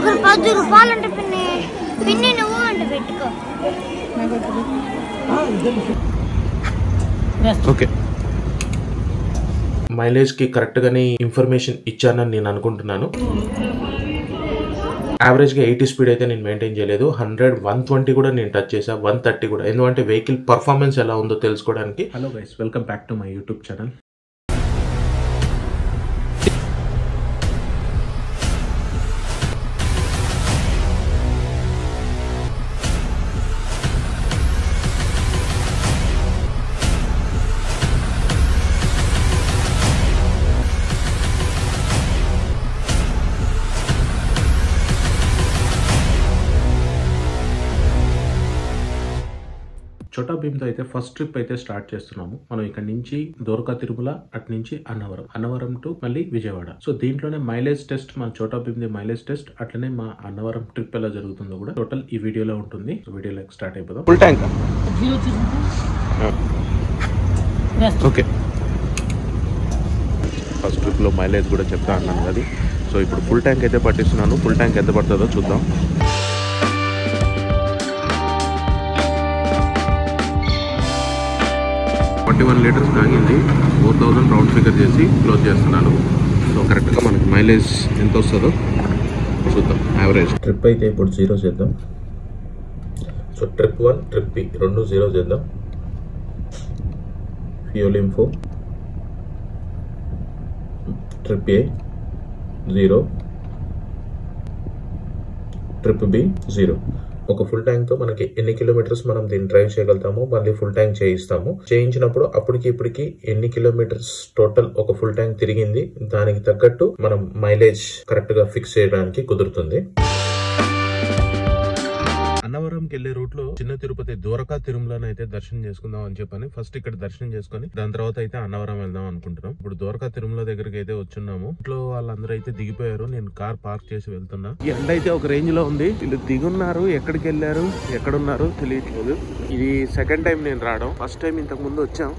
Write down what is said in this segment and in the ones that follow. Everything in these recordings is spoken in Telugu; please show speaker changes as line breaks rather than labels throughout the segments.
ఒకరు 10 రూపాయలు అంటే పిన్ని పిన్ని నువ్వు అంటే పెట్టుకో.
ఓకే, మైలేజ్కి కరెక్ట్గానే ఇన్ఫర్మేషన్ ఇచ్చానని నేను అనుకుంటున్నాను. యావరేజ్గా 80 స్పీడ్ అయితే నేను మెయింటైన్ చేయలేదు. 100, 120 కూడా నేను టచ్ చేసా, 130 కూడా. ఎందుకంటే వెహికల్ పర్ఫార్మెన్స్ ఎలా ఉందో తెలుసుకోవడానికి. Hello guys, welcome back to my YouTube channel. చోటా భీమ్తో అయితే ఫస్ట్ ట్రిప్ అయితే స్టార్ట్ చేస్తున్నాము. మనం ఇక్కడ నుంచి దోరకా తిరుమల, అటు నుంచి అన్నవరం టు మళ్ళీ విజయవాడ. సో దీంట్లోనే మైలేజ్ టెస్ట్, మన చోటా భీమ్ మైలేజ్ టెస్ట్, అట్లనే మా అన్నవరం ట్రిప్ ఎలా జరుగుతుందో కూడా టోటల్ ఈ వీడియోలో ఉంటుంది. సో వీడియోలో స్టార్ట్ అయిపోదాం. Full tank. Okay, first trip లో మైలేజ్ కూడా చెప్తా అన్నాను అది. సో ఇప్పుడు ఫుల్ ట్యాంక్ అయితే పట్టిస్తున్నాను. ఫుల్ ట్యాంక్ ఎంత పడుతుందో చూద్దాం. 41 లీటర్స్ తాగింది. 4000 రౌండ్ ఫిగర్ చేసి క్లోజ్ చేస్తున్నాను. సో కరెక్ట్గా మనకి మైలేజ్ ఎంత వస్తుందో చూద్దాం. యావరేజ్ ట్రిప్ అయితే ఇప్పుడు 0 చేద్దాం. సో ట్రిప్ 1, ట్రిప్ బి రెండు 0 చేద్దాం. ఫ్యూల్ ఇన్ఫో, ట్రిప్ ఏ 0, ట్రిప్ బి 0. ఒక ఫుల్ ట్యాంక్ తో మనకి ఎన్ని కిలోమీటర్స్ మనం దీన్ని డ్రైవ్ చేయగలుగుతామో మళ్ళీ ఫుల్ ట్యాంక్ చేయిస్తాము. చేయించినప్పుడు అప్పటికి ఇప్పటికి ఎన్ని కిలోమీటర్స్ టోటల్ ఒక ఫుల్ ట్యాంక్ తిరిగింది, దానికి తగ్గట్టు మనం మైలేజ్ కరెక్ట్ గా ఫిక్స్ చేయడానికి కుదురుతుంది. అన్నవరంకి వెళ్లే రూట్ లో చిన్న తిరుపతి దోరకా తిరుమలని అయితే దర్శనం చేసుకుందాం అని చెప్పని ఫస్ట్ ఇక్కడ దర్శనం చేసుకుని దాని తర్వాత అయితే అన్నవరం వెళ్దాం అనుకుంటున్నాం. ఇప్పుడు దోరకా తిరుమల దగ్గరికి అయితే వచ్చున్నాము. ఇంట్లో వాళ్ళందరూ అయితే దిగిపోయారు. నేను కార్ పార్క్ చేసి వెళ్తున్నా. ఈ ఎండ అయితే ఒక రేంజ్ లో ఉంది. వీళ్ళు దిగున్నారు, ఎక్కడికి వెళ్ళారు, ఎక్కడున్నారు తెలియట్లేదు. ఇది సెకండ్ టైం నేను రావడం. ఫస్ట్ టైం ఇంతకు ముందు వచ్చాం,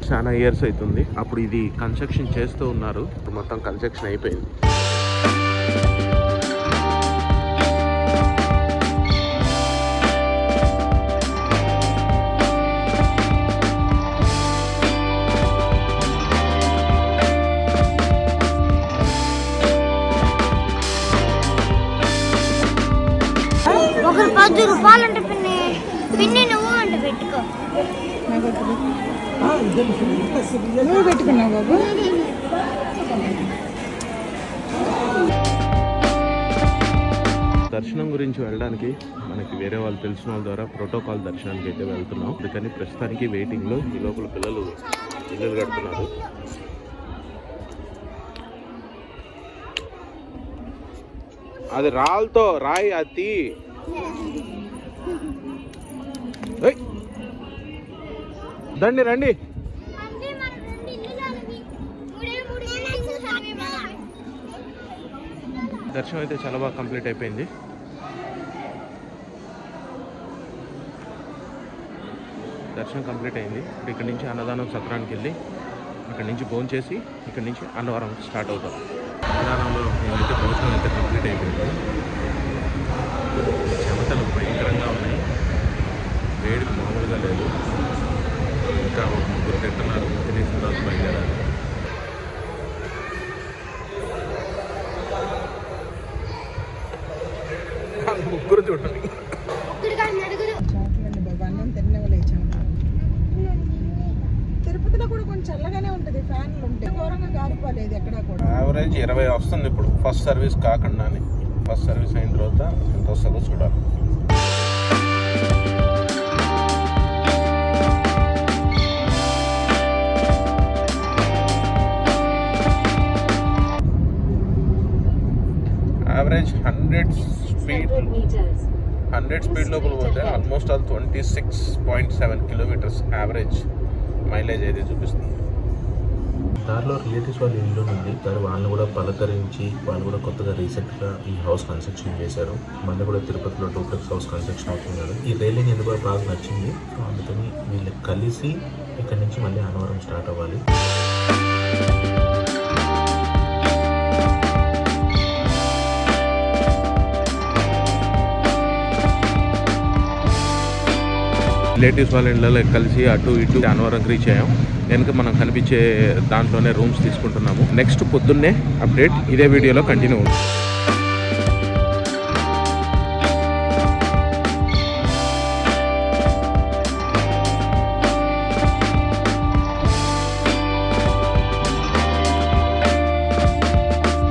చాలా ఇయర్స్ అవుతుంది. అప్పుడు ఇది కన్స్ట్రక్షన్ చేస్తూ ఉన్నారు. ఇప్పుడు మొత్తం కన్స్ట్రక్షన్ అయిపోయింది.
ఒకరు 10 రూపాయలు అంటే పిన్ని పిన్ని నువ్వు అంటే పెట్టుకో.
నువ్వు పెట్టుకున్నావు బాబు.
దర్శనం గురించి వెళ్ళడానికి మనకి వేరే వాళ్ళు తెలిసిన వాళ్ళ ద్వారా ప్రోటోకాల్ దర్శనానికి అయితే వెళ్తున్నాం. అందుకని ప్రస్తుతానికి వెయిటింగ్ లో. ఈ లోపల పిల్లలు ఇల్లు కడుతున్నారు. అది రాళ్ళతో రాయి అతి దండి రండి. దర్శనం అయితే చాలా బాగా కంప్లీట్ అయిపోయింది. దర్శనం కంప్లీట్ అయింది. ఇక్కడ నుంచి అన్నదానం సత్రానికి వెళ్ళి అక్కడి నుంచి భోజనం చేసి ఇక్కడ నుంచి అన్నవరం స్టార్ట్ అవుతాం. అన్నదానంలో మేమైతే భోజనం అయితే కంప్లీట్ అయిపోయింది. చెమటలు భయంకరంగా ఉన్నాయి, వేడికి మామూలుగా లేదు. ఇంకా 3 తింటున్నారు. తినేసిన తర్వాత బయలుదేరాలి. ముగ్గురు చూడండి.
తిరుపతిలో కూడా కొంచెం చల్లగానే ఉంటుంది, ఫ్యాన్లు ఉంటాయి, ఘోరంగా గారిపోలేదు ఎక్కడ కూడా.
యావరేజ్ 20 వస్తుంది ఇప్పుడు, ఫస్ట్ సర్వీస్ కాకుండానే. ఫస్ట్ సర్వీస్ అయిన తర్వాత ఎంత వస్తుందో చూడాలి. యావరేజ్ 100 స్పీడ్ లోపల పోతే almost all 26.7 kilometres average mileage అయితే చూపిస్తుంది. దారిలో రిలేటివ్స్ వాళ్ళ ఇల్లు ఉంది. దాని వాళ్ళని కూడా పలకరించి వాళ్ళు కూడా కొత్తగా రీసెంట్గా ఈ హౌస్ కన్స్ట్రక్షన్ చేశారు. మళ్ళీ కూడా తిరుపతిలో డూప్లెక్స్ హౌస్ కన్స్ట్రక్షన్ అవుతుంది కదా. ఈ రైలింగ్ ఎందుకు బాగా నచ్చింది. సో అందుకని వీళ్ళు కలిసి ఇక్కడ నుంచి మళ్ళీ అన్నవరం స్టార్ట్ అవ్వాలి. రిలేటివ్స్ వాళ్ళ ఇళ్ళలో కలిసి అటు ఇటు అన్నవరం రీచ్ అయ్యాం. వెనక మనం కనిపించే దాంట్లోనే రూమ్స్ తీసుకుంటున్నాము. నెక్స్ట్ పొద్దున్నే అప్డేట్ ఇదే వీడియోలో కంటిన్యూ ఉంది.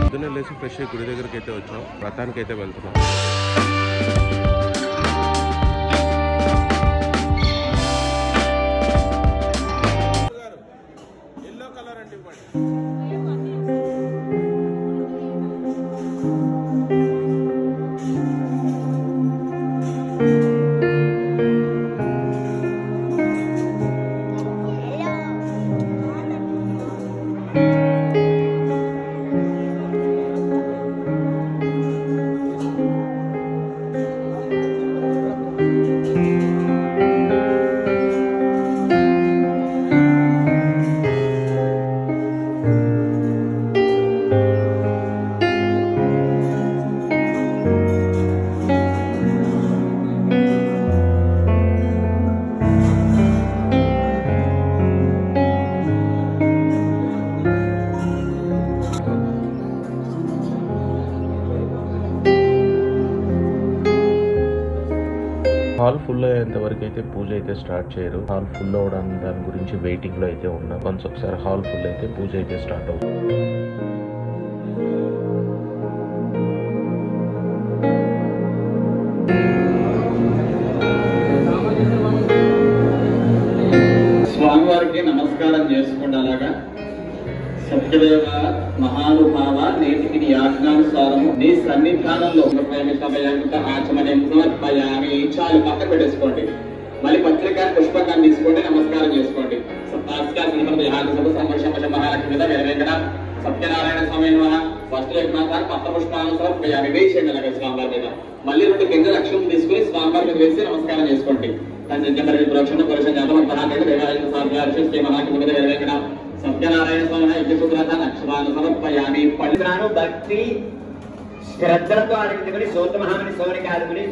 పొద్దున్నే లేచి ఫ్రెష్ గుడి దగ్గరికి అయితే వచ్చాం. వ్రతానికి అయితే వెళ్తున్నాం. హాల్ ఫుల్ అయ్యేంత వరకు అయితే పూజ అయితే స్టార్ట్ చేయరు. హాల్ ఫుల్ అవడానికి దాని గురించి వెయిటింగ్ లో అయితే ఉన్నా. వన్స్ ఒకసారి హాల్ ఫుల్ అయితే పూజ అయితే స్టార్ట్ అవుతుంది.
స్వామివారికి నమస్కారం చేసుకోండి. అలాగా సత్యదేవ మహానుభావ, నేటికి నీ ఆజ్ఞానుసారము నీ సన్నిధానంలో ఆచమనం సమర్పయామి. చాలు, పక్కన పెట్టేసుకోండి. మళ్ళీ పత్రిక పుష్పకాన్ని తీసుకోండి, నమస్కారం చేసుకోండి. సత్యనారాయణ స్వామి వస్త్రయజ్ఞాన్ని పత్ర పుష్పాలను సమర్పయామి. వేసేయండి అలాగే స్వామివారి మీద. మళ్ళీ 2 గింజల లక్ష్యం తీసుకుని స్వామివారి మీద వేసి నమస్కారం చేసుకోండి. సత్యనారాయణ స్వామి అక్షరాన్ని సమర్పయామి. పళ్ళును భక్తి శ్రద్ధలతో ఆడుకుని సోతమహామని సోనికి ఆడుకుని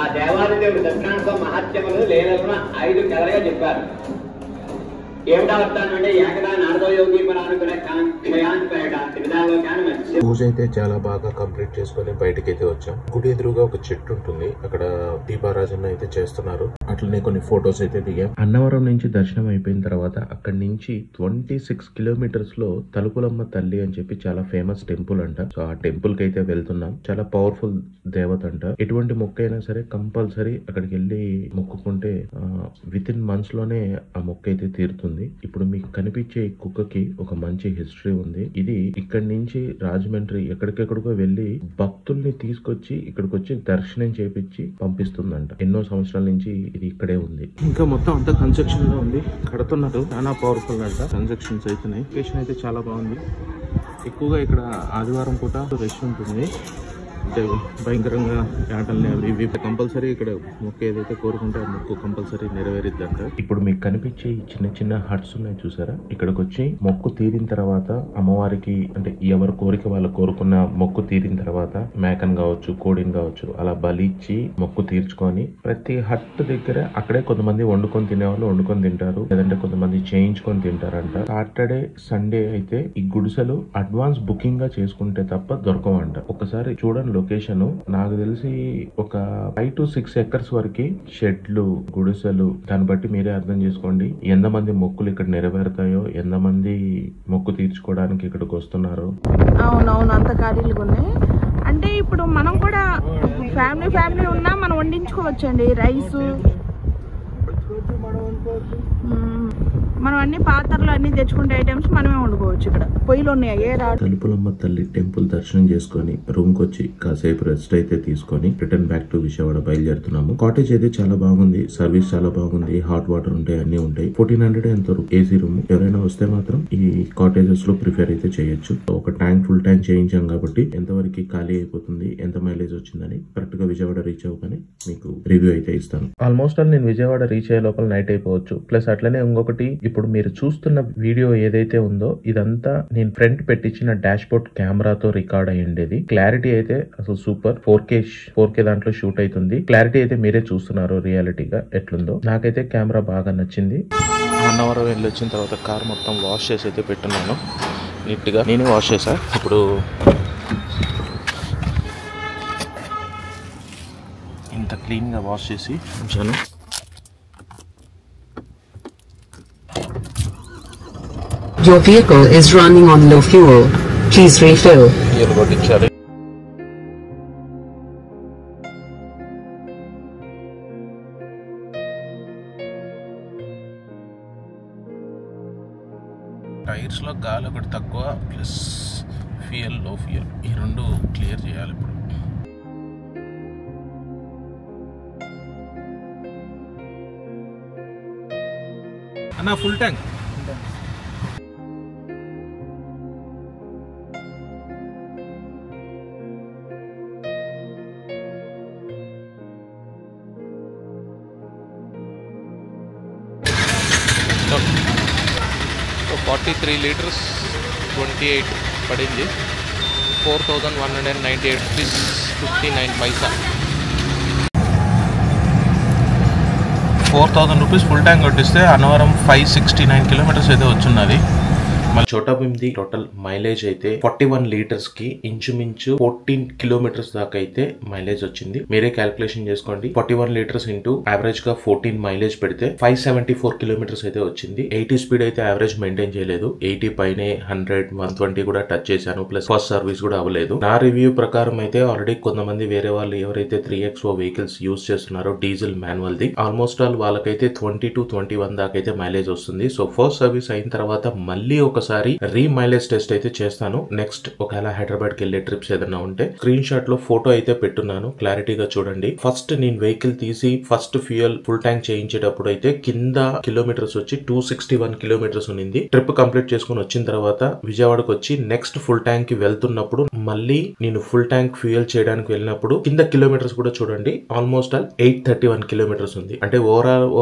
ఆ దేవాది దేవుడు దక్షిణాంశ మహత్యములు లీలలను 5 కథలుగా చెప్పారు. ఏమిటా వస్తాను అంటే ఏకదా నారదో యోగి అనుకునే
పూజ అయితే చాలా బాగా కంప్లీట్ చేసుకుని బయటకి అయితే వచ్చాం. గుడి ఎదురుగా ఒక చెట్టు ఉంటుంది, అక్కడ దీపారాజన అయితే చేస్తున్నారు. అట్లనే కొన్ని ఫొటోస్ అయితే దిగాం. అన్నవరం నుంచి దర్శనం అయిపోయిన తర్వాత అక్కడి నుంచి 26 కిలోమీటర్స్ లో తలుపులమ్మ తల్లి అని చెప్పి చాలా ఫేమస్ టెంపుల్ అంట. సో ఆ టెంపుల్ కి అయితే వెళ్తున్నాం. చాలా పవర్ఫుల్ దేవత అంట. ఎటువంటి మొక్క అయినా సరే కంపల్సరీ అక్కడికి వెళ్ళి మొక్కుకుంటే విత్ ఇన్ మంత్స్ లోనే ఆ మొక్క అయితే తీరుతుంది. ఇప్పుడు మీకు కనిపించే కుక్కకి ఒక మంచి హిస్టరీ ఉంది. ఇది ఇక్కడి నుంచి రాజమండ్రి ఎక్కడికెక్కడికో వెళ్లి భక్తుల్ని తీసుకొచ్చి ఇక్కడికి వచ్చి దర్శనం చేపించి పంపిస్తుందంట. ఎన్నో సంవత్సరాల నుంచి ఇది ఇక్కడే ఉంది. ఇంకా మొత్తం అంతా కన్స్ట్రక్షన్ లో ఉంది, కడుతున్నారు. చాలా పవర్ఫుల్ అంట. కన్స్ట్రక్షన్స్ అవుతున్నాయి. లొకేషన్ అయితే చాలా బాగుంది. ఎక్కువగా ఇక్కడ ఆదివారం పూట రష్ ఉంటుంది. అంటే భయంకరంగా ఆటల్ని అవి ఇవి కంపల్సరీ ఇక్కడ మొక్క ఏదైతే కోరుకుంటే ఆ మొక్కు కంపల్సరీ నెరవేరిద్దంట. ఇప్పుడు మీకు కనిపించే ఈ చిన్న చిన్న హట్స్ ఉన్నాయి చూసారా, ఇక్కడికి వచ్చి మొక్కు తీరిన తర్వాత అమ్మవారికి అంటే ఎవరి కోరిక వాళ్ళు కోరుకున్న మొక్కు తీరిన తర్వాత మేకన్ కావచ్చు, కోడిని కావచ్చు, అలా బలిచ్చి మొక్కు తీర్చుకొని ప్రతి హట్ దగ్గర అక్కడే కొంతమంది వండుకొని తినేవాళ్ళు వండుకొని తింటారు, లేదంటే కొంతమంది చేయించుకొని తింటారంట. సాటర్డే సండే అయితే ఈ గుడిసెలు అడ్వాన్స్ బుకింగ్ గా చేసుకుంటే తప్ప దొరకవంట. ఒకసారి చూడండి లొకేషన్. నాకు తెలిసి ఒక 5 to 6 ఎకర్స్ వరకు షెడ్లు, గుడిసెలు, దాన్ని బట్టి మీరే అర్థం చేసుకోండి ఎంతమంది మొక్కులు ఇక్కడ నెరవేరుతాయో, ఎంతమంది మొక్కు తీర్చుకోవడానికి ఇక్కడికి వస్తున్నారు.
అవునవును, అంత ఖాళీలుగా ఉన్నాయి. అంటే ఇప్పుడు మనం కూడా ఫ్యామిలీ ఉన్నా మనం వండించుకోవచ్చండి. రైస్ మనం అన్ని పాత్రలు అన్ని తెచ్చుకుంటే ఐటమ్స్ మనమే వండుకోవచ్చు. ఇక్కడ పొయ్యిలు ఉన్నాయి. ఏ
తలుపులమ్మ తల్లి టెంపుల్ దర్శనం చేసుకుని రూమ్ కి వచ్చి కాసేపు రెస్ట్ అయితే తీసుకొని రిటర్న్ బ్యాక్ టు విజయవాడ బయలుదేరుతున్నాము. కాటేజ్ అయితే చాలా బాగుంది, సర్వీస్ చాలా బాగుంది, హాట్ వాటర్ ఉంటాయి, అన్ని ఉంటాయి. 1400 ఎంత ఏసీ రూమ్. ఎవరైనా వస్తే మాత్రం ఈ కాటేజెస్ లో ప్రిఫర్ అయితే చేయొచ్చు. ఒక ట్యాంక్ ఫుల్ ట్యాంక్ చేయించాం కాబట్టి ఎంతవరకు ఖాళీ అయిపోతుంది, ఎంత మైలేజ్ వచ్చిందని కరెక్ట్ గా విజయవాడ రీచ్ అవ్వగానే మీకు రివ్యూ అయితే ఇస్తాను. ఆల్మోస్ట్ ఆల్ నేను విజయవాడ రీచ్ అయ్యే లోపల నైట్ అయిపోవచ్చు. ప్లస్ అట్లనే ఇంకొకటి ఇప్పుడు మీరు చూస్తున్న వీడియో ఏదైతే ఉందో ఇదంతా నేను ఫ్రంట్ పెట్టించిన డాష్ బోర్డ్ కెమెరాతో రికార్డ్ అయ్యిండేది. క్లారిటీ అయితే అసలు సూపర్ 4K దాంట్లో షూట్ అవుతుంది. క్లారిటీ అయితే మీరే చూస్తున్నారు రియాలిటీగా ఎట్లుందో. నాకైతే కెమెరా బాగా నచ్చింది. అన్నవరం వెళ్ళి వచ్చిన తర్వాత కార్ మొత్తం వాష్ చేసి అయితే పెట్టున్నాను నీట్గా. నేనే వాష్ చేశా. ఇప్పుడు ఇంత క్లీన్గా వాష్ చేసి ఉంచాను.
Your vehicle is running on low fuel. Please refill.
Fuel కొట్టించాలి. టైర్స్లో గాలి ఒకటి తక్కువ ప్లస్ ఫ్యూయల్ లో ఫ్యూయల్ ఈ రెండు క్లియర్ చేయాలి ఇప్పుడు. అన్న ఫుల్ ట్యాంక్. సో 43 లీటర్స్ 28 పడింది. 4198 rupees 59 paisa. 4000 rupees full tank కొట్టిస్తే అన్నవరం 569 కిలోమీటర్స్ అయితే వచ్చున్నది. మన చోటా భీమ్ది టోటల్ మైలేజ్ అయితే 41 లీటర్స్ కి ఇంచుమించు 14 కిలోమీటర్స్ దాకా అయితే మైలేజ్ వచ్చింది. మీరే క్యాల్కులేషన్ చేసుకోండి. 41 లీటర్స్ ఇంటూ యావరేజ్ గా 14 మైలేజ్ పెడితే 574 కిలోమీటర్స్ అయితే వచ్చింది. 80 స్పీడ్ అయితే యావరేజ్ మెయింటైన్ చేయలేదు. 80 పైనే 100 120 కూడా టచ్ చేశాను. ప్లస్ ఫస్ట్ సర్వీస్ కూడా అవ్వలేదు. నా రివ్యూ ప్రకారం అయితే ఆల్రెడీ కొంతమంది వేరే వాళ్ళు ఎవరైతే 3XO వెహికల్స్ యూజ్ చేస్తున్నారో diesel manual the almost all వాళ్ళకైతే 20 to 21 దాకా అయితే మైలేజ్ వస్తుంది. సో ఫస్ట్ సర్వీస్ అయిన తర్వాత మళ్ళీ ఒకసారి రీ మైలేజ్ టెస్ట్ అయితే చేస్తాను. నెక్స్ట్ ఒకవేళ హైదరాబాద్ కి వెళ్లే ట్రిప్స్ ఏదైనా ఉంటే స్క్రీన్ షాట్ లో ఫోటో అయితే పెట్టున్నాను, క్లారిటీగా చూడండి. ఫస్ట్ నేను వెహికల్ తీసి ఫస్ట్ ఫ్యూయల్ ఫుల్ ట్యాంక్ చేయించేటప్పుడు అయితే కింద కిలోమీటర్స్ వచ్చి 261 కిలోమీటర్స్ ఉంది. ట్రిప్ కంప్లీట్ చేసుకుని వచ్చిన తర్వాత విజయవాడకు వచ్చి నెక్స్ట్ ఫుల్ ట్యాంక్ కి వెళ్తున్నప్పుడు మళ్ళీ నేను ఫుల్ ట్యాంక్ ఫ్యూయల్ చేయడానికి వెళ్ళినప్పుడు కింద కిలోమీటర్స్ కూడా చూడండి ఆల్మోస్ట్ ఆల్ 831 కిలోమీటర్స్ ఉంది. అంటే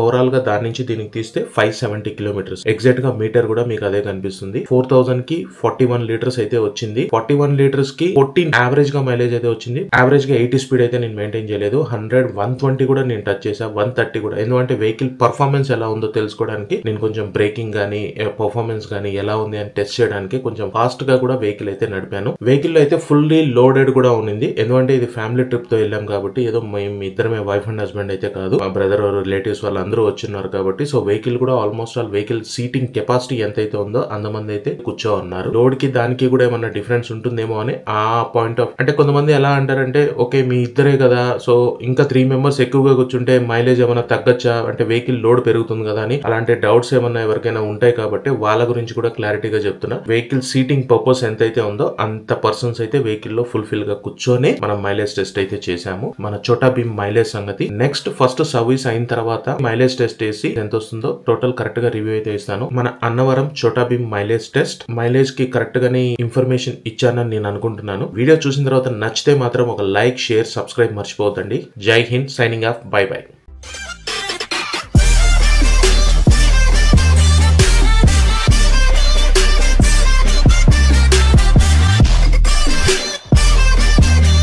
ఓవరాల్ గా దాని నుంచి దీనికి తీస్తే 570 కిలోమీటర్స్. ఎగ్జాక్ట్ గా మీటర్ కూడా మీకు అదే కనిపిస్తుంది. 4000 కి 41 లీటర్స్ అయితే వచ్చింది. 41 లీటర్స్ కి 14 యావరేజ్ గా మైలేజ్ అయితే వచ్చింది. యావరేజ్ గా 80 స్పీడ్ అయితే నేను మెయింటైన్ చేయలేదు. 100 120 కూడా నేను టచ్ చేసా, 130 కూడా. ఎందుకంటే వెహికల్ పర్ఫార్మెన్స్ ఎలా ఉందో తెలుసుకోవడానికి నేను కొంచెం బ్రేకింగ్ గానీ పర్ఫార్మెన్స్ గానీ ఎలా ఉంది అని టెస్ట్ చేయడానికి కొంచెం ఫాస్ట్ గా కూడా వెహికల్ అయితే నడిపాను. వెహికల్ లో అయితే ఫుల్లీ లోడెడ్ కూడా ఉంది. ఎందుకంటే ఇది ఫ్యామిలీ ట్రిప్ తో వెళ్ళాం కాబట్టి ఏదో మేము ఇద్దరమే వైఫ్ అండ్ హస్బెండ్ అయితే కాదు, మా బ్రదర్ రిలేటివ్స్ వాళ్ళు అందరూ వచ్చిన్నారు కాబట్టి. సో వెహికల్ కూడా almost all vehicle seating capacity ఎంత అయితే ఉందో అంతమంది అయితే కూర్చో ఉన్నారు. రోడ్ కి దానికి కూడా ఏమన్నా డిఫరెన్స్ ఉంటుందేమో అని ఆ పాయింట్ ఆఫ్ అంటే కొంతమంది ఎలా అంటారంటే ఓకే మీ ఇద్దరే కదా సో ఇంకా 3 మెంబర్స్ ఎక్కువగా కూర్చుంటే మైలేజ్ ఏమైనా తగ్గచ్చా అంటే వెహికల్ లోడ్ పెరుగుతుంది కదా అని అలాంటి డౌట్స్ ఏమన్నా ఎవరికైనా ఉంటాయి కాబట్టి వాళ్ళ గురించి కూడా క్లారిటీగా చెప్తున్నా. వెహికల్ సీటింగ్ పర్పస్ ఎంత అయితే ఉందో అంత పర్సన్స్ అయితే వెహికల్ లో ఫుల్ఫిల్ గా కూర్చొని మనం మైలేజ్ టెస్ట్ అయితే చేసాము. మన చోటా భీమ్ మైలేజ్ సంగతి నెక్స్ట్ ఫస్ట్ సర్వీస్ అయిన తర్వాత మైలేజ్ టెస్ట్ చేసి ఎంత వస్తుందో టోటల్ కరెక్ట్ గా రివ్యూ అయితే ఇస్తాను. మన Annavaram Chhota Bheem mileage test mileage కి కరెక్ట్ గానే ఇన్ఫర్మేషన్ ఇచ్చానని నేను అనుకుంటున్నాను. వీడియో చూసిన తర్వాత నచ్చితే మాత్రం ఒక లైక్ షేర్ సబ్స్క్రైబ్ మర్చిపోవద్దండి. Jai Hind, signing off, bye by.